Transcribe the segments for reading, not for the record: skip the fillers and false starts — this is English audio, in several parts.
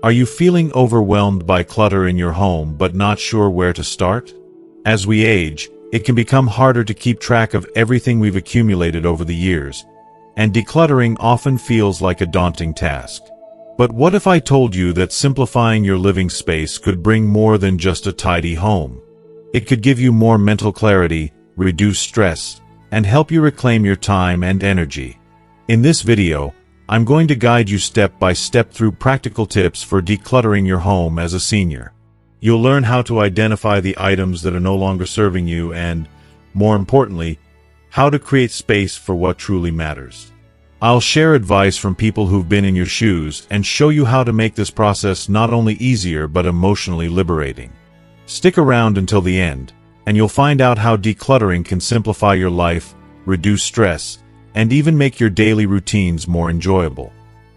Are you feeling overwhelmed by clutter in your home but not sure where to start? As we age, it can become harder to keep track of everything we've accumulated over the years, and decluttering often feels like a daunting task. But what if I told you that simplifying your living space could bring more than just a tidy home? It could give you more mental clarity, reduce stress, and help you reclaim your time and energy. In this video, I'm going to guide you step by step through practical tips for decluttering your home as a senior. You'll learn how to identify the items that are no longer serving you and, more importantly, how to create space for what truly matters. I'll share advice from people who've been in your shoes and show you how to make this process not only easier but emotionally liberating. Stick around until the end, and you'll find out how decluttering can simplify your life, reduce stress, and even make your daily routines more enjoyable.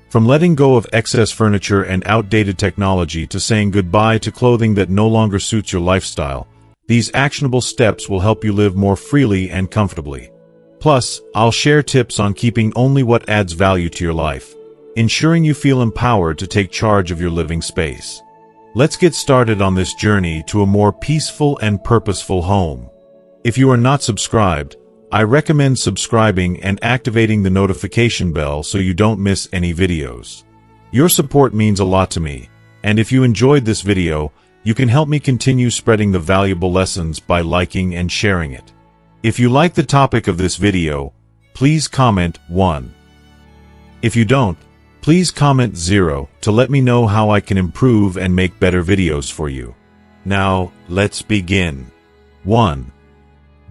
From letting go of excess furniture and outdated technology to saying goodbye to clothing that no longer suits your lifestyle, these actionable steps will help you live more freely and comfortably. Plus, I'll share tips on keeping only what adds value to your life, ensuring you feel empowered to take charge of your living space. Let's get started on this journey to a more peaceful and purposeful home. If you are not subscribed, I recommend subscribing and activating the notification bell so you don't miss any videos. Your support means a lot to me, and if you enjoyed this video, you can help me continue spreading the valuable lessons by liking and sharing it. If you like the topic of this video, please comment 1. If you don't, please comment 0 to let me know how I can improve and make better videos for you. Now, let's begin. 1.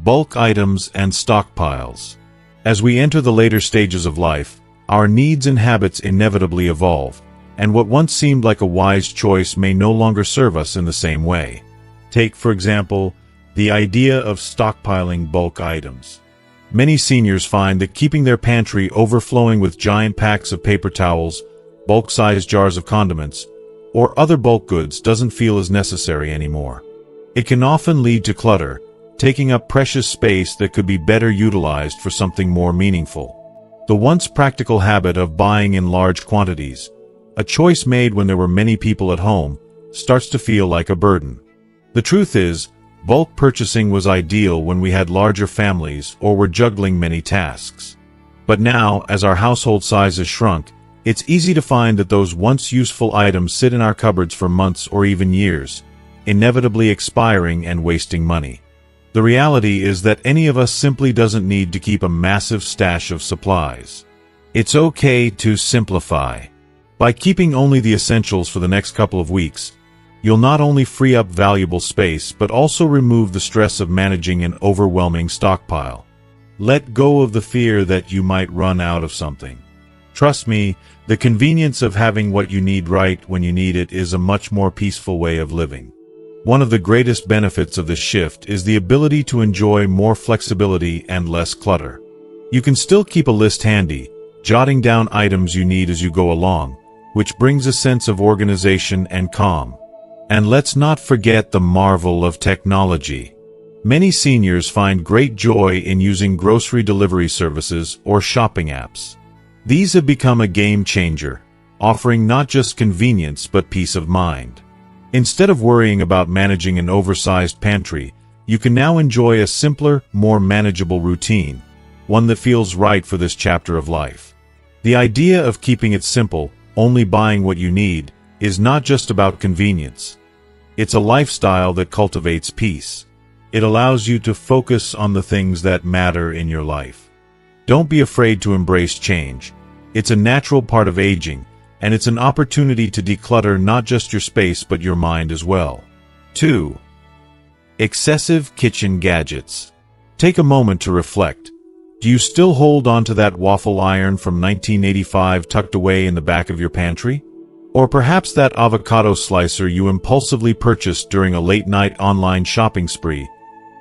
Bulk items and stockpiles. As we enter the later stages of life, our needs and habits inevitably evolve, and what once seemed like a wise choice may no longer serve us in the same way. Take, for example, the idea of stockpiling bulk items. Many seniors find that keeping their pantry overflowing with giant packs of paper towels, bulk-sized jars of condiments, or other bulk goods doesn't feel as necessary anymore. It can often lead to clutter, taking up precious space that could be better utilized for something more meaningful. The once practical habit of buying in large quantities, a choice made when there were many people at home, starts to feel like a burden. The truth is, bulk purchasing was ideal when we had larger families or were juggling many tasks. But now, as our household size has shrunk, it's easy to find that those once useful items sit in our cupboards for months or even years, inevitably expiring and wasting money. The reality is that any of us simply doesn't need to keep a massive stash of supplies. It's okay to simplify. By keeping only the essentials for the next couple of weeks, you'll not only free up valuable space but also remove the stress of managing an overwhelming stockpile. Let go of the fear that you might run out of something. Trust me, the convenience of having what you need right when you need it is a much more peaceful way of living. One of the greatest benefits of this shift is the ability to enjoy more flexibility and less clutter. You can still keep a list handy, jotting down items you need as you go along, which brings a sense of organization and calm. And let's not forget the marvel of technology. Many seniors find great joy in using grocery delivery services or shopping apps. These have become a game changer, offering not just convenience but peace of mind. Instead of worrying about managing an oversized pantry, you can now enjoy a simpler, more manageable routine, one that feels right for this chapter of life. The idea of keeping it simple, only buying what you need, is not just about convenience. It's a lifestyle that cultivates peace. It allows you to focus on the things that matter in your life. Don't be afraid to embrace change. It's a natural part of aging, and it's an opportunity to declutter not just your space but your mind as well. 2. Excessive kitchen gadgets. Take a moment to reflect. Do you still hold on to that waffle iron from 1985 tucked away in the back of your pantry? Or perhaps that avocado slicer you impulsively purchased during a late-night online shopping spree,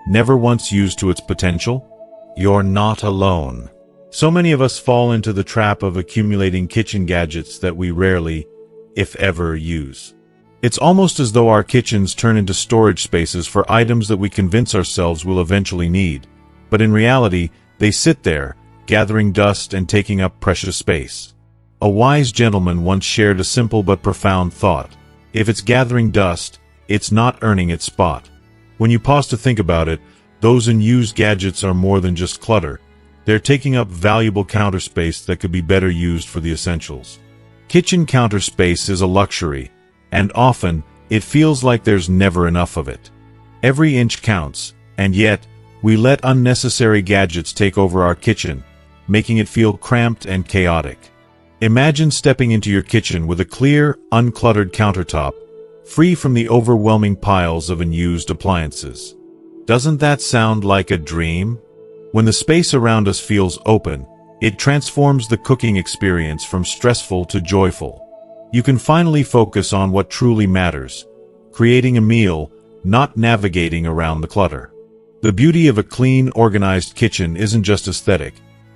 never once used to its potential? You're not alone. So many of us fall into the trap of accumulating kitchen gadgets that we rarely, if ever, use. It's almost as though our kitchens turn into storage spaces for items that we convince ourselves we'll eventually need, but in reality, they sit there, gathering dust and taking up precious space. A wise gentleman once shared a simple but profound thought. If it's gathering dust, it's not earning its spot. When you pause to think about it, those unused gadgets are more than just clutter. They're taking up valuable counter space that could be better used for the essentials. Kitchen counter space is a luxury, and often, it feels like there's never enough of it. Every inch counts, and yet, we let unnecessary gadgets take over our kitchen, making it feel cramped and chaotic. Imagine stepping into your kitchen with a clear, uncluttered countertop, free from the overwhelming piles of unused appliances. Doesn't that sound like a dream? When the space around us feels open, it transforms the cooking experience from stressful to joyful. You can finally focus on what truly matters, creating a meal, not navigating around the clutter. The beauty of a clean, organized kitchen isn't just aesthetic.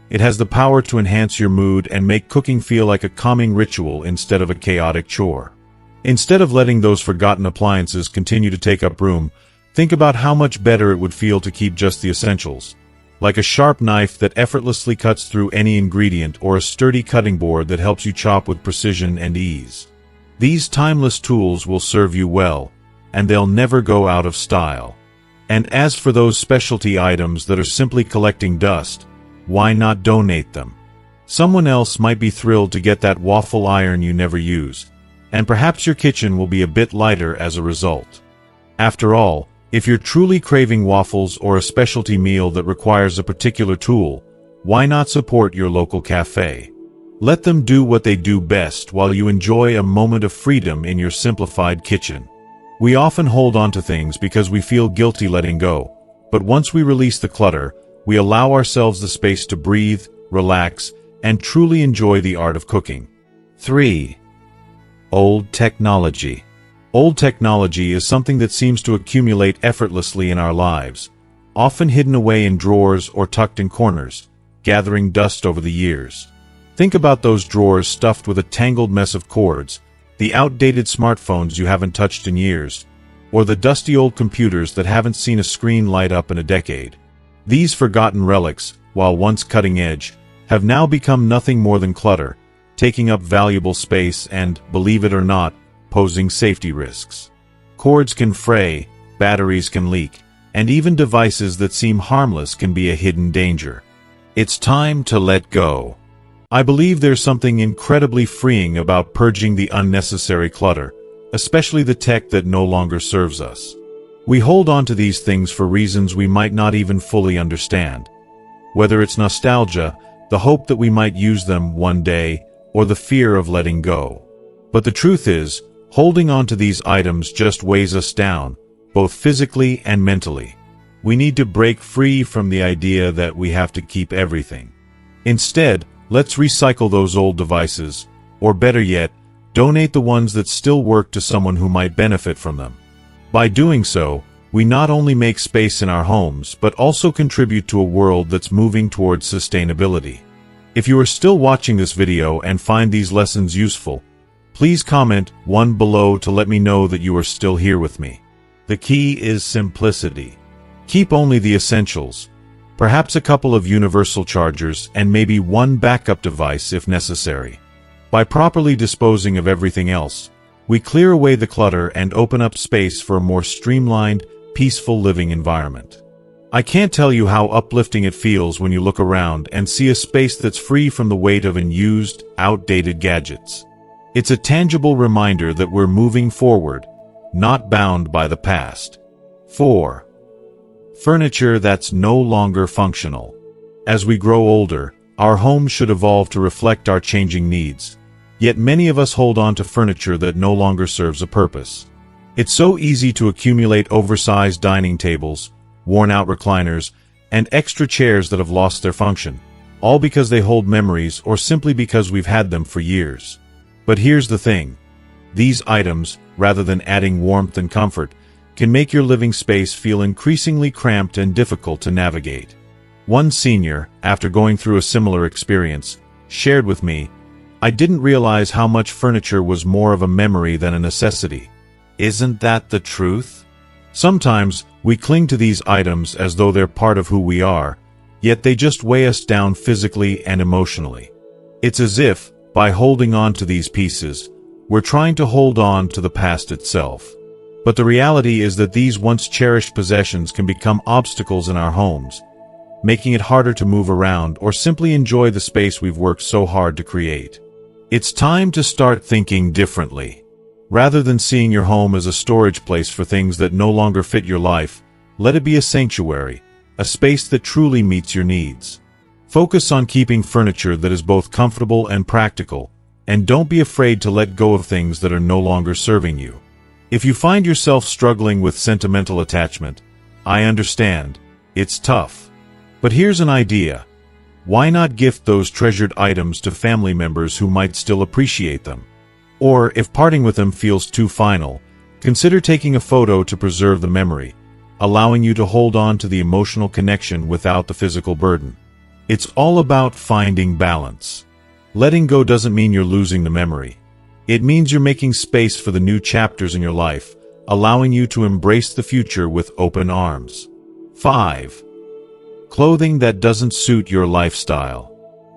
It has the power to enhance your mood and make cooking feel like a calming ritual instead of a chaotic chore. Instead of letting those forgotten appliances continue to take up room, think about how much better it would feel to keep just the essentials. Like a sharp knife that effortlessly cuts through any ingredient or a sturdy cutting board that helps you chop with precision and ease. These timeless tools will serve you well, and they'll never go out of style. And as for those specialty items that are simply collecting dust, why not donate them? Someone else might be thrilled to get that waffle iron you never use, and perhaps your kitchen will be a bit lighter as a result. After all, if you're truly craving waffles or a specialty meal that requires a particular tool, why not support your local cafe? Let them do what they do best while you enjoy a moment of freedom in your simplified kitchen. We often hold on to things because we feel guilty letting go, but once we release the clutter, we allow ourselves the space to breathe, relax, and truly enjoy the art of cooking. 3. Old technology. Old technology is something that seems to accumulate effortlessly in our lives, often hidden away in drawers or tucked in corners, gathering dust over the years. Think about those drawers stuffed with a tangled mess of cords, the outdated smartphones you haven't touched in years, or the dusty old computers that haven't seen a screen light up in a decade. These forgotten relics, while once cutting edge, have now become nothing more than clutter, taking up valuable space and, believe it or not, posing safety risks. Cords can fray, batteries can leak, and even devices that seem harmless can be a hidden danger. It's time to let go. I believe there's something incredibly freeing about purging the unnecessary clutter, especially the tech that no longer serves us. We hold on to these things for reasons we might not even fully understand. Whether it's nostalgia, the hope that we might use them one day, or the fear of letting go. But the truth is, holding on to these items just weighs us down, both physically and mentally. We need to break free from the idea that we have to keep everything. Instead, let's recycle those old devices, or better yet, donate the ones that still work to someone who might benefit from them. By doing so, we not only make space in our homes, but also contribute to a world that's moving towards sustainability. If you are still watching this video and find these lessons useful, please comment 1 below to let me know that you are still here with me. The key is simplicity. Keep only the essentials, perhaps a couple of universal chargers and maybe one backup device if necessary. By properly disposing of everything else, we clear away the clutter and open up space for a more streamlined, peaceful living environment. I can't tell you how uplifting it feels when you look around and see a space that's free from the weight of unused, outdated gadgets. It's a tangible reminder that we're moving forward, not bound by the past. 4. Furniture that's no longer functional. As we grow older, our homes should evolve to reflect our changing needs. Yet many of us hold on to furniture that no longer serves a purpose. It's so easy to accumulate oversized dining tables, worn-out recliners, and extra chairs that have lost their function, all because they hold memories or simply because we've had them for years. But here's the thing. These items, rather than adding warmth and comfort, can make your living space feel increasingly cramped and difficult to navigate. One senior, after going through a similar experience, shared with me, "I didn't realize how much furniture was more of a memory than a necessity." Isn't that the truth? Sometimes, we cling to these items as though they're part of who we are, yet they just weigh us down physically and emotionally. It's as if, By holding on to these pieces, we're trying to hold on to the past itself. But the reality is that these once cherished possessions can become obstacles in our homes, making it harder to move around or simply enjoy the space we've worked so hard to create. It's time to start thinking differently. Rather than seeing your home as a storage place for things that no longer fit your life, let it be a sanctuary, a space that truly meets your needs. Focus on keeping furniture that is both comfortable and practical, and don't be afraid to let go of things that are no longer serving you. If you find yourself struggling with sentimental attachment, I understand, it's tough. But here's an idea. Why not gift those treasured items to family members who might still appreciate them? Or, if parting with them feels too final, consider taking a photo to preserve the memory, allowing you to hold on to the emotional connection without the physical burden. It's all about finding balance. Letting go doesn't mean you're losing the memory. It means you're making space for the new chapters in your life, allowing you to embrace the future with open arms. 5. Clothing that doesn't suit your lifestyle.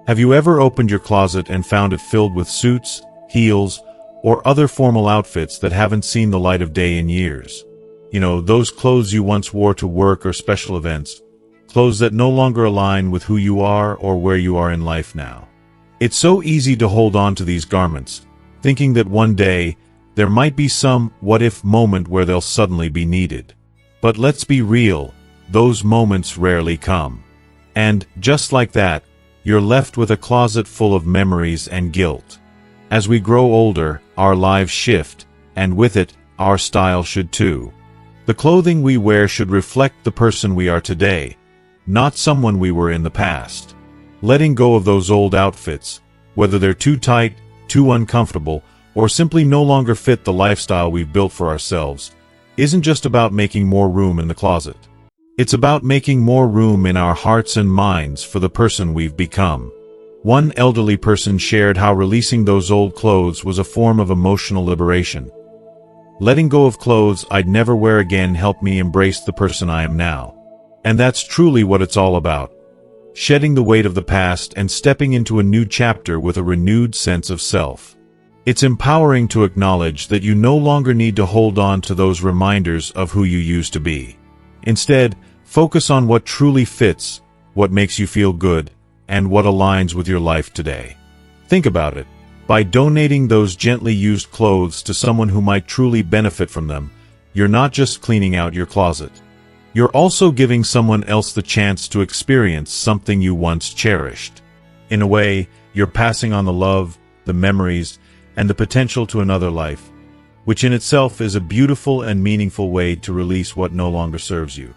Have you ever opened your closet and found it filled with suits, heels, or other formal outfits that haven't seen the light of day in years? You know, those clothes you once wore to work or special events, clothes that no longer align with who you are or where you are in life now. It's so easy to hold on to these garments, thinking that one day, there might be some what-if moment where they'll suddenly be needed. But let's be real, those moments rarely come. And, just like that, you're left with a closet full of memories and guilt. As we grow older, our lives shift, and with it, our style should too. The clothing we wear should reflect the person we are today, not someone we were in the past. Letting go of those old outfits, whether they're too tight, too uncomfortable, or simply no longer fit the lifestyle we've built for ourselves, isn't just about making more room in the closet. It's about making more room in our hearts and minds for the person we've become. One elderly person shared how releasing those old clothes was a form of emotional liberation. Letting go of clothes I'd never wear again helped me embrace the person I am now. And that's truly what it's all about. Shedding the weight of the past and stepping into a new chapter with a renewed sense of self. It's empowering to acknowledge that you no longer need to hold on to those reminders of who you used to be. Instead, focus on what truly fits, what makes you feel good, and what aligns with your life today. Think about it. By donating those gently used clothes to someone who might truly benefit from them, you're not just cleaning out your closet. You're also giving someone else the chance to experience something you once cherished. In a way, you're passing on the love, the memories, and the potential to another life, which in itself is a beautiful and meaningful way to release what no longer serves you.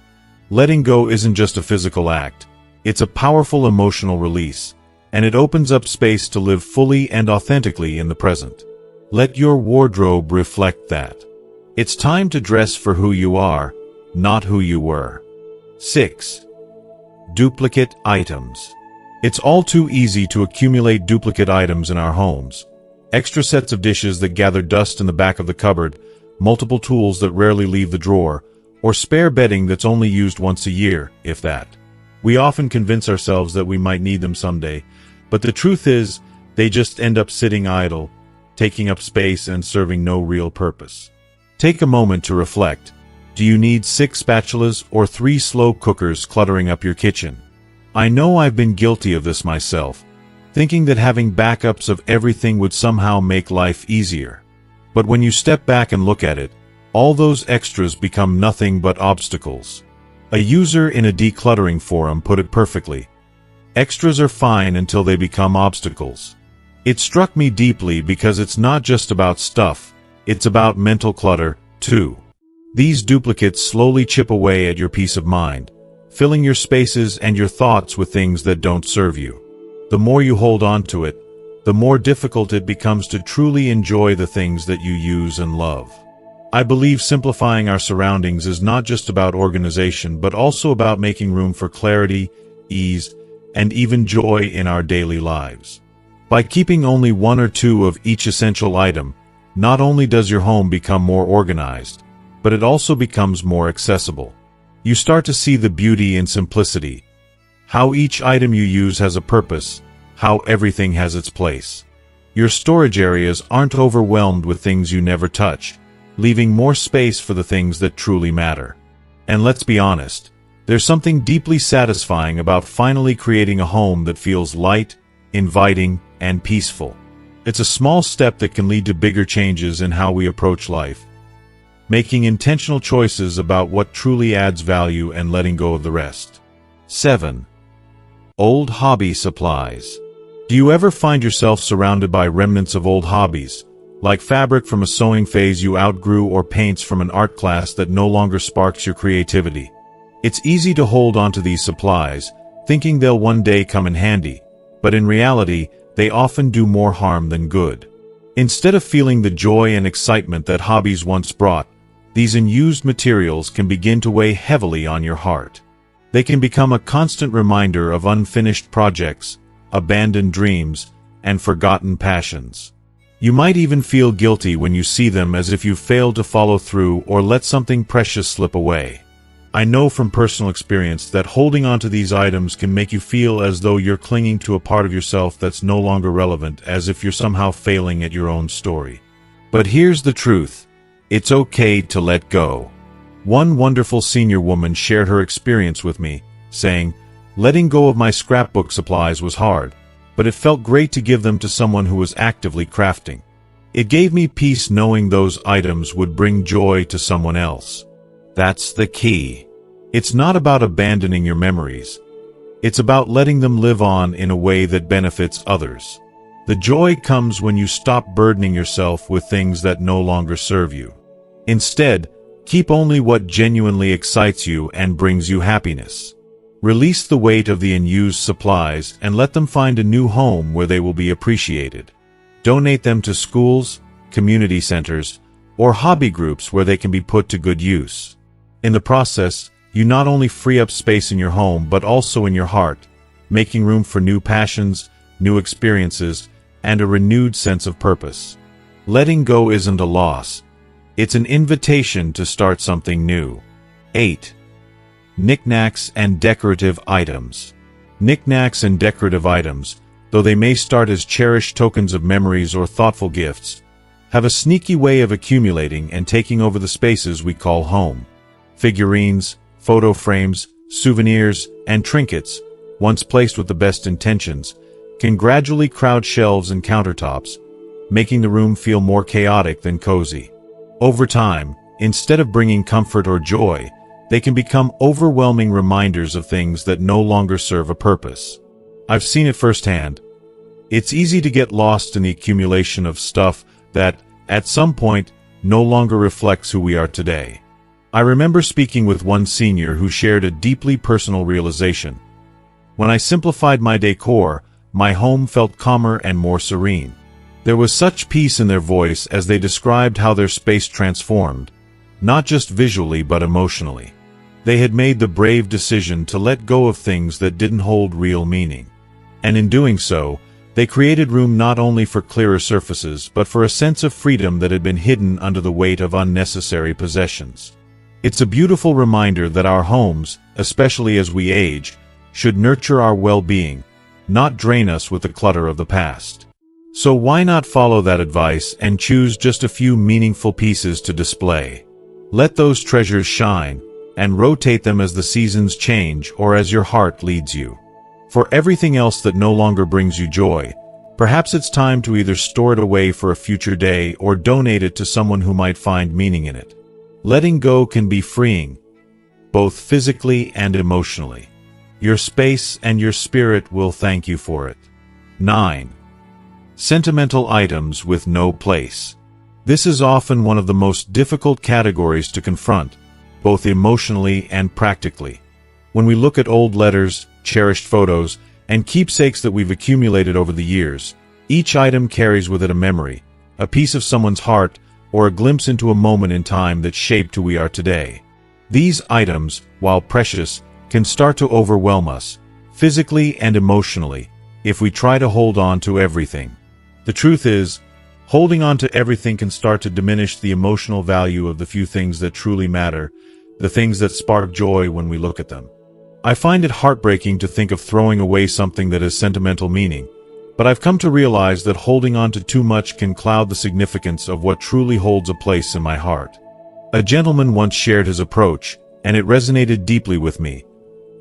Letting go isn't just a physical act. It's a powerful emotional release, and it opens up space to live fully and authentically in the present. Let your wardrobe reflect that. It's time to dress for who you are, not who you were. 6. Duplicate items. It's all too easy to accumulate duplicate items in our homes. Extra sets of dishes that gather dust in the back of the cupboard, multiple tools that rarely leave the drawer, or spare bedding that's only used once a year, if that. We often convince ourselves that we might need them someday, but the truth is, they just end up sitting idle, taking up space and serving no real purpose. Take a moment to reflect. Do you need 6 spatulas or 3 slow cookers cluttering up your kitchen? I know I've been guilty of this myself, thinking that having backups of everything would somehow make life easier. But when you step back and look at it, all those extras become nothing but obstacles. A user in a decluttering forum put it perfectly. Extras are fine until they become obstacles. It struck me deeply because it's not just about stuff, it's about mental clutter, too. These duplicates slowly chip away at your peace of mind, filling your spaces and your thoughts with things that don't serve you. The more you hold on to it, the more difficult it becomes to truly enjoy the things that you use and love. I believe simplifying our surroundings is not just about organization but also about making room for clarity, ease, and even joy in our daily lives. By keeping only 1 or 2 of each essential item, not only does your home become more organized, but it also becomes more accessible. You start to see the beauty in simplicity, how each item you use has a purpose, how everything has its place. Your storage areas aren't overwhelmed with things you never touch, leaving more space for the things that truly matter. And let's be honest, there's something deeply satisfying about finally creating a home that feels light, inviting, and peaceful. It's a small step that can lead to bigger changes in how we approach life, making intentional choices about what truly adds value and letting go of the rest. 7. Old hobby supplies. Do you ever find yourself surrounded by remnants of old hobbies, like fabric from a sewing phase you outgrew or paints from an art class that no longer sparks your creativity? It's easy to hold onto these supplies, thinking they'll one day come in handy, but in reality, they often do more harm than good. Instead of feeling the joy and excitement that hobbies once brought, these unused materials can begin to weigh heavily on your heart. They can become a constant reminder of unfinished projects, abandoned dreams, and forgotten passions. You might even feel guilty when you see them, as if you failed to follow through or let something precious slip away. I know from personal experience that holding on to these items can make you feel as though you're clinging to a part of yourself that's no longer relevant, as if you're somehow failing at your own story. But here's the truth. It's okay to let go. One wonderful senior woman shared her experience with me, saying, "Letting go of my scrapbook supplies was hard, but it felt great to give them to someone who was actively crafting. It gave me peace knowing those items would bring joy to someone else." That's the key. It's not about abandoning your memories. It's about letting them live on in a way that benefits others. The joy comes when you stop burdening yourself with things that no longer serve you. Instead, keep only what genuinely excites you and brings you happiness. Release the weight of the unused supplies and let them find a new home where they will be appreciated. Donate them to schools, community centers, or hobby groups where they can be put to good use. In the process, you not only free up space in your home but also in your heart, making room for new passions, new experiences, and a renewed sense of purpose. Letting go isn't a loss. It's an invitation to start something new. 8. Knickknacks and decorative items. Knickknacks and decorative items, though they may start as cherished tokens of memories or thoughtful gifts, have a sneaky way of accumulating and taking over the spaces we call home. Figurines, photo frames, souvenirs, and trinkets, once placed with the best intentions, can gradually crowd shelves and countertops, making the room feel more chaotic than cozy. Over time, instead of bringing comfort or joy, they can become overwhelming reminders of things that no longer serve a purpose. I've seen it firsthand. It's easy to get lost in the accumulation of stuff that, at some point, no longer reflects who we are today. I remember speaking with one senior who shared a deeply personal realization. When I simplified my decor, my home felt calmer and more serene. There was such peace in their voice as they described how their space transformed, not just visually but emotionally. They had made the brave decision to let go of things that didn't hold real meaning. And in doing so, they created room not only for clearer surfaces but for a sense of freedom that had been hidden under the weight of unnecessary possessions. It's a beautiful reminder that our homes, especially as we age, should nurture our well-being, not drain us with the clutter of the past. So why not follow that advice and choose just a few meaningful pieces to display? Let those treasures shine, and rotate them as the seasons change or as your heart leads you. For everything else that no longer brings you joy, perhaps it's time to either store it away for a future day or donate it to someone who might find meaning in it. Letting go can be freeing, both physically and emotionally. Your space and your spirit will thank you for it. 9. Sentimental items with no place. This is often one of the most difficult categories to confront, both emotionally and practically. When we look at old letters, cherished photos, and keepsakes that we've accumulated over the years, each item carries with it a memory, a piece of someone's heart, or a glimpse into a moment in time that shaped who we are today. These items, while precious, can start to overwhelm us, physically and emotionally, if we try to hold on to everything. The truth is, holding on to everything can start to diminish the emotional value of the few things that truly matter, the things that spark joy when we look at them. I find it heartbreaking to think of throwing away something that has sentimental meaning, But I've come to realize that holding on to too much can cloud the significance of what truly holds a place in my heart. A gentleman once shared his approach, and it resonated deeply with me.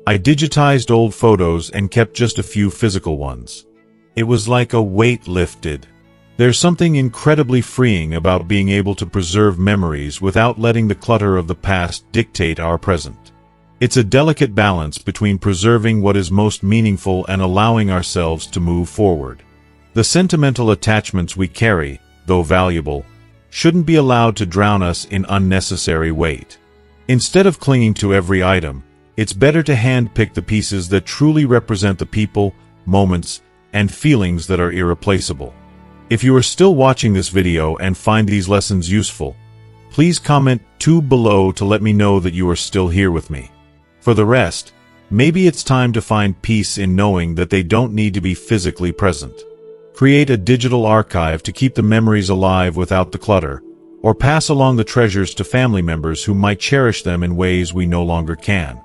I digitized old photos and kept just a few physical ones. It was like a weight lifted. There's something incredibly freeing about being able to preserve memories without letting the clutter of the past dictate our present. It's a delicate balance between preserving what is most meaningful and allowing ourselves to move forward. The sentimental attachments we carry, though valuable, shouldn't be allowed to drown us in unnecessary weight. Instead of clinging to every item, it's better to handpick the pieces that truly represent the people, moments, and feelings that are irreplaceable. If you are still watching this video and find these lessons useful, please comment 2 below to let me know that you are still here with me. For the rest, maybe it's time to find peace in knowing that they don't need to be physically present. Create a digital archive to keep the memories alive without the clutter, or pass along the treasures to family members who might cherish them in ways we no longer can.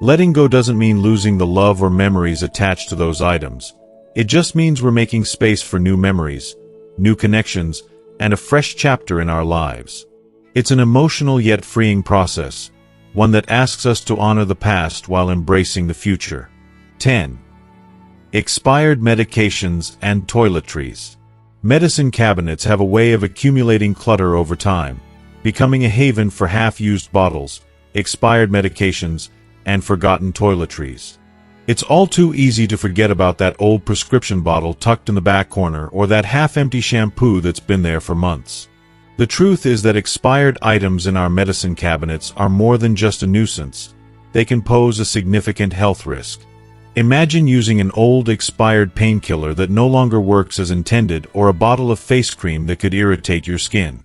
Letting go doesn't mean losing the love or memories attached to those items. It just means we're making space for new memories, new connections, and a fresh chapter in our lives. It's an emotional yet freeing process, one that asks us to honor the past while embracing the future. 10. Expired medications and toiletries. Medicine cabinets have a way of accumulating clutter over time, becoming a haven for half-used bottles, expired medications, and forgotten toiletries. It's all too easy to forget about that old prescription bottle tucked in the back corner or that half-empty shampoo that's been there for months. The truth is that expired items in our medicine cabinets are more than just a nuisance. They can pose a significant health risk. Imagine using an old expired painkiller that no longer works as intended or a bottle of face cream that could irritate your skin.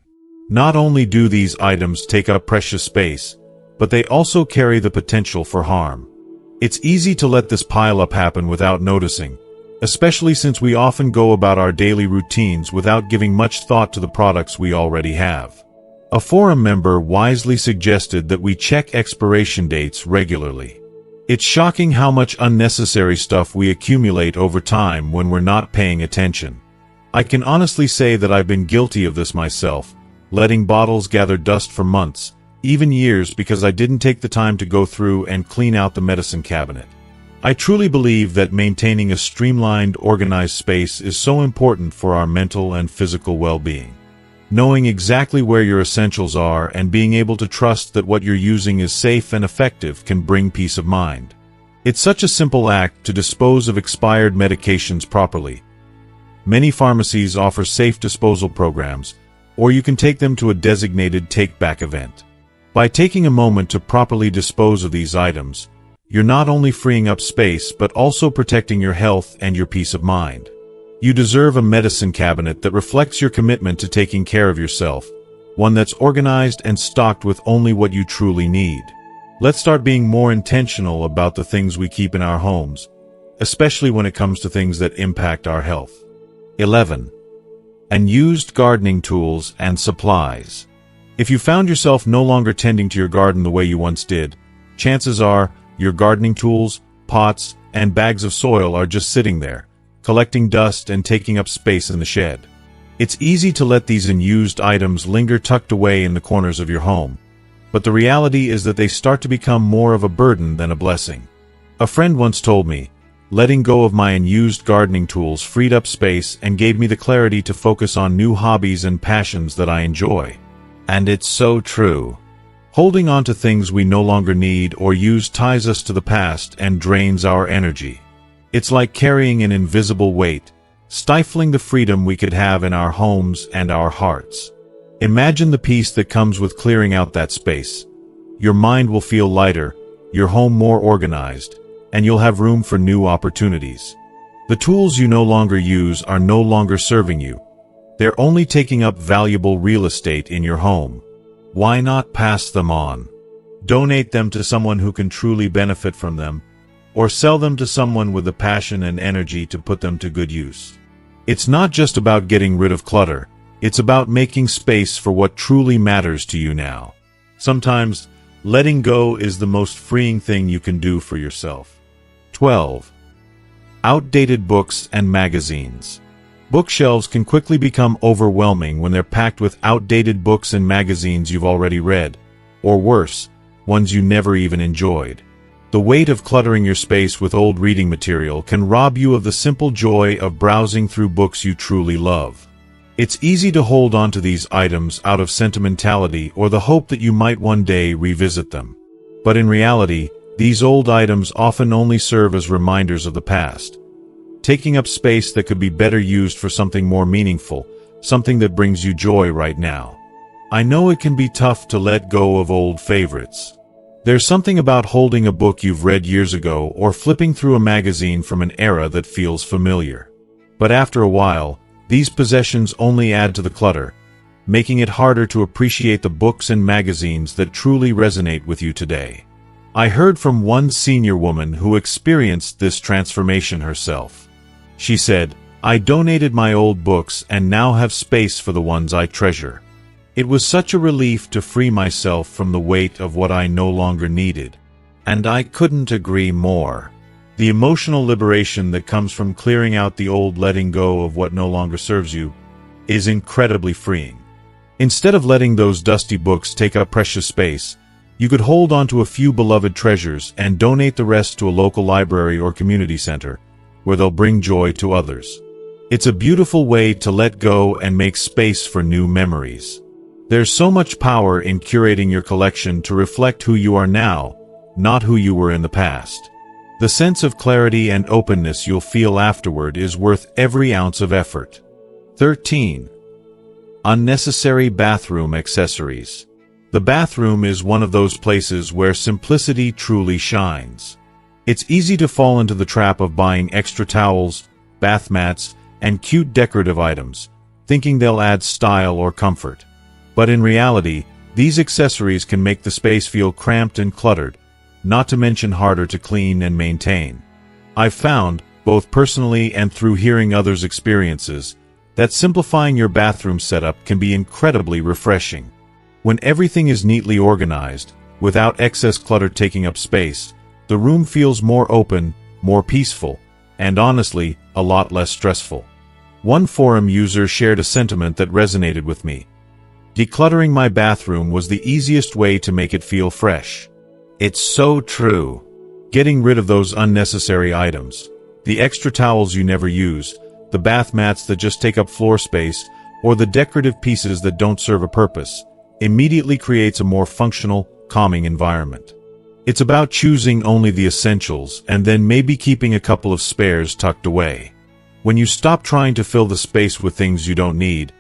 Not only do these items take up precious space, but they also carry the potential for harm. It's easy to let this pileup happen without noticing, especially since we often go about our daily routines without giving much thought to the products we already have. A forum member wisely suggested that we check expiration dates regularly. It's shocking how much unnecessary stuff we accumulate over time when we're not paying attention. I can honestly say that I've been guilty of this myself, letting bottles gather dust for months, even years, because I didn't take the time to go through and clean out the medicine cabinet. I truly believe that maintaining a streamlined, organized space is so important for our mental and physical well-being. Knowing exactly where your essentials are and being able to trust that what you're using is safe and effective can bring peace of mind. It's such a simple act to dispose of expired medications properly. Many pharmacies offer safe disposal programs, or you can take them to a designated take-back event. By taking a moment to properly dispose of these items, you're not only freeing up space but also protecting your health and your peace of mind. You deserve a medicine cabinet that reflects your commitment to taking care of yourself, one that's organized and stocked with only what you truly need. Let's start being more intentional about the things we keep in our homes, especially when it comes to things that impact our health. 11. Unused gardening tools and supplies. If you found yourself no longer tending to your garden the way you once did, chances are your gardening tools, pots, and bags of soil are just sitting there, collecting dust and taking up space in the shed. It's easy to let these unused items linger tucked away in the corners of your home, but the reality is that they start to become more of a burden than a blessing. A friend once told me, letting go of my unused gardening tools freed up space and gave me the clarity to focus on new hobbies and passions that I enjoy. And it's so true. Holding on to things we no longer need or use ties us to the past and drains our energy. It's like carrying an invisible weight, stifling the freedom we could have in our homes and our hearts. Imagine the peace that comes with clearing out that space. Your mind will feel lighter, your home more organized, and you'll have room for new opportunities. The tools you no longer use are no longer serving you. They're only taking up valuable real estate in your home. Why not pass them on? Donate them to someone who can truly benefit from them, or sell them to someone with the passion and energy to put them to good use. It's not just about getting rid of clutter, it's about making space for what truly matters to you now. Sometimes, letting go is the most freeing thing you can do for yourself. 12. Outdated books and magazines. Bookshelves can quickly become overwhelming when they're packed with outdated books and magazines you've already read, or worse, ones you never even enjoyed. The weight of cluttering your space with old reading material can rob you of the simple joy of browsing through books you truly love. It's easy to hold on to these items out of sentimentality or the hope that you might one day revisit them. But in reality, these old items often only serve as reminders of the past, taking up space that could be better used for something more meaningful, something that brings you joy right now. I know it can be tough to let go of old favorites. There's something about holding a book you've read years ago or flipping through a magazine from an era that feels familiar. But after a while, these possessions only add to the clutter, making it harder to appreciate the books and magazines that truly resonate with you today. I heard from one senior woman who experienced this transformation herself. She said, "I donated my old books and now have space for the ones I treasure. It was such a relief to free myself from the weight of what I no longer needed." And I couldn't agree more. The emotional liberation that comes from clearing out the old, letting go of what no longer serves you, is incredibly freeing. Instead of letting those dusty books take up precious space, you could hold on to a few beloved treasures and donate the rest to a local library or community center, where they'll bring joy to others. It's a beautiful way to let go and make space for new memories. There's so much power in curating your collection to reflect who you are now, not who you were in the past. The sense of clarity and openness you'll feel afterward is worth every ounce of effort. 13. Unnecessary bathroom accessories. The bathroom is one of those places where simplicity truly shines. It's easy to fall into the trap of buying extra towels, bath mats, and cute decorative items, thinking they'll add style or comfort. But in reality, these accessories can make the space feel cramped and cluttered, not to mention harder to clean and maintain. I've found, both personally and through hearing others' experiences, that simplifying your bathroom setup can be incredibly refreshing. When everything is neatly organized, without excess clutter taking up space, the room feels more open, more peaceful, and honestly, a lot less stressful. One forum user shared a sentiment that resonated with me. "Decluttering my bathroom was the easiest way to make it feel fresh." It's so true. Getting rid of those unnecessary items, the extra towels you never use, the bath mats that just take up floor space, or the decorative pieces that don't serve a purpose, immediately creates a more functional, calming environment. It's about choosing only the essentials and then maybe keeping a couple of spares tucked away. When you stop trying to fill the space with things you don't need,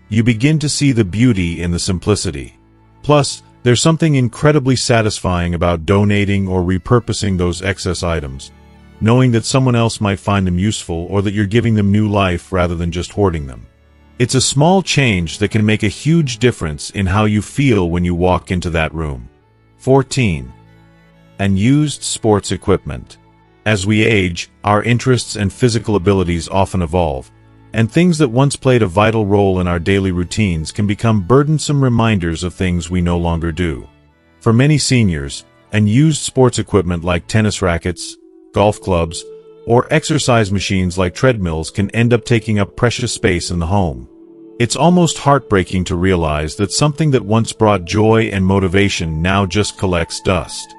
you begin to see the beauty in the simplicity. Plus, there's something incredibly satisfying about donating or repurposing those excess items, knowing that someone else might find them useful or that you're giving them new life rather than just hoarding them. It's a small change that can make a huge difference in how you feel when you walk into that room. 14. Unused sports equipment. As we age, our interests and physical abilities often evolve, and things that once played a vital role in our daily routines can become burdensome reminders of things we no longer do. For many seniors, unused sports equipment like tennis rackets, golf clubs, or exercise machines like treadmills can end up taking up precious space in the home. It's almost heartbreaking to realize that something that once brought joy and motivation now just collects dust.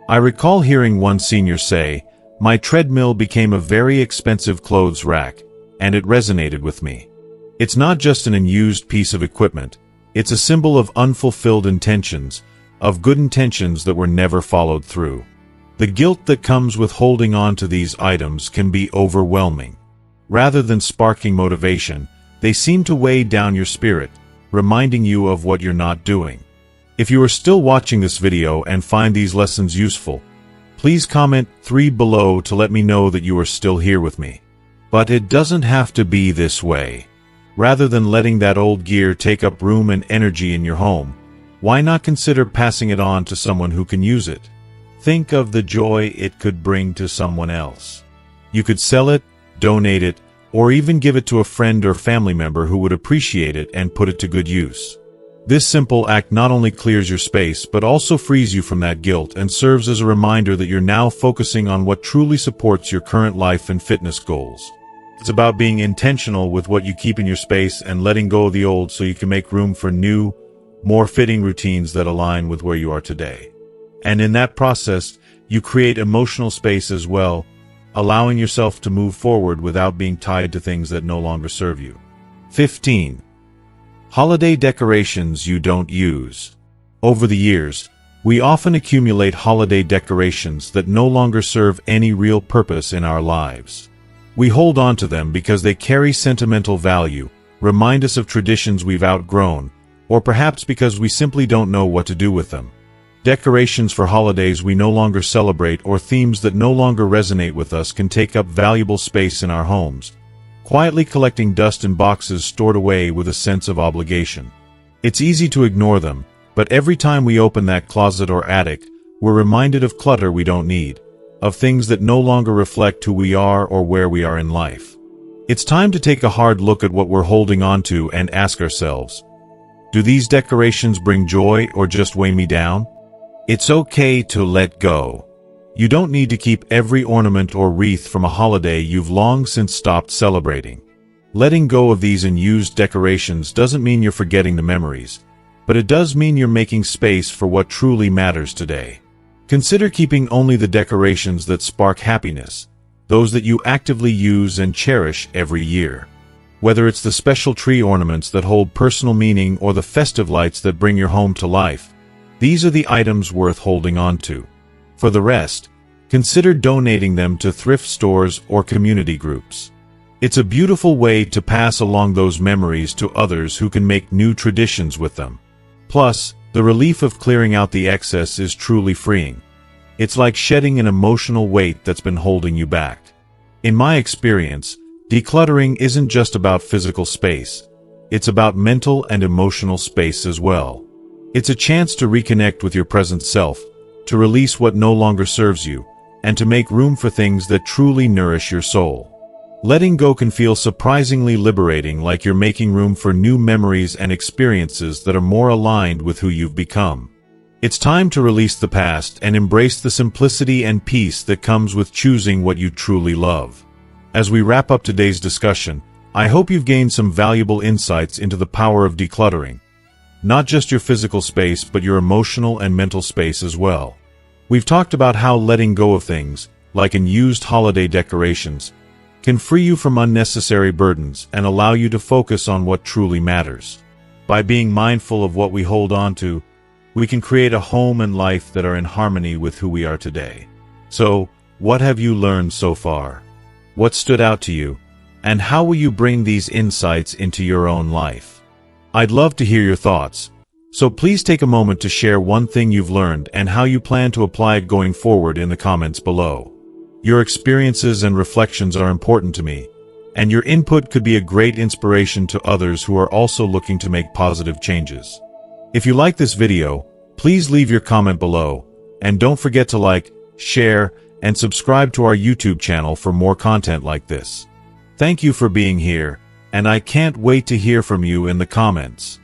I recall hearing one senior say, "My treadmill became a very expensive clothes rack," and it resonated with me. It's not just an unused piece of equipment, it's a symbol of unfulfilled intentions, of good intentions that were never followed through. The guilt that comes with holding on to these items can be overwhelming. Rather than sparking motivation, they seem to weigh down your spirit, reminding you of what you're not doing. If you are still watching this video and find these lessons useful, please comment 3 below to let me know that you are still here with me. But it doesn't have to be this way. Rather than letting that old gear take up room and energy in your home, why not consider passing it on to someone who can use it? Think of the joy it could bring to someone else. You could sell it, donate it, or even give it to a friend or family member who would appreciate it and put it to good use. This simple act not only clears your space but also frees you from that guilt and serves as a reminder that you're now focusing on what truly supports your current life and fitness goals. It's about being intentional with what you keep in your space and letting go of the old so you can make room for new, more fitting routines that align with where you are today. And in that process, you create emotional space as well, allowing yourself to move forward without being tied to things that no longer serve you. 15. Holiday decorations you don't use. Over the years, we often accumulate holiday decorations that no longer serve any real purpose in our lives. We hold on to them because they carry sentimental value, remind us of traditions we've outgrown, or perhaps because we simply don't know what to do with them. Decorations for holidays we no longer celebrate or themes that no longer resonate with us can take up valuable space in our homes, quietly collecting dust in boxes stored away with a sense of obligation. It's easy to ignore them, but every time we open that closet or attic, we're reminded of clutter we don't need, of things that no longer reflect who we are or where we are in life. It's time to take a hard look at what we're holding on to and ask ourselves, do these decorations bring joy or just weigh me down? It's okay to let go. You don't need to keep every ornament or wreath from a holiday you've long since stopped celebrating. Letting go of these unused decorations doesn't mean you're forgetting the memories, but it does mean you're making space for what truly matters today. Consider keeping only the decorations that spark happiness, those that you actively use and cherish every year. Whether it's the special tree ornaments that hold personal meaning or the festive lights that bring your home to life, these are the items worth holding on to. For the rest, consider donating them to thrift stores or community groups. It's a beautiful way to pass along those memories to others who can make new traditions with them. Plus, the relief of clearing out the excess is truly freeing. It's like shedding an emotional weight that's been holding you back. In my experience, decluttering isn't just about physical space. It's about mental and emotional space as well. It's a chance to reconnect with your present self, to release what no longer serves you, and to make room for things that truly nourish your soul. Letting go can feel surprisingly liberating, like you're making room for new memories and experiences that are more aligned with who you've become. It's time to release the past and embrace the simplicity and peace that comes with choosing what you truly love. As we wrap up today's discussion, I hope you've gained some valuable insights into the power of decluttering. Not just your physical space, but your emotional and mental space as well. We've talked about how letting go of things, like unused holiday decorations, can free you from unnecessary burdens and allow you to focus on what truly matters. By being mindful of what we hold on to, we can create a home and life that are in harmony with who we are today. So, what have you learned so far? What stood out to you? And how will you bring these insights into your own life? I'd love to hear your thoughts. So please take a moment to share one thing you've learned and how you plan to apply it going forward in the comments below. Your experiences and reflections are important to me, and your input could be a great inspiration to others who are also looking to make positive changes. If you like this video, please leave your comment below, and don't forget to like, share, and subscribe to our YouTube channel for more content like this. Thank you for being here, and I can't wait to hear from you in the comments.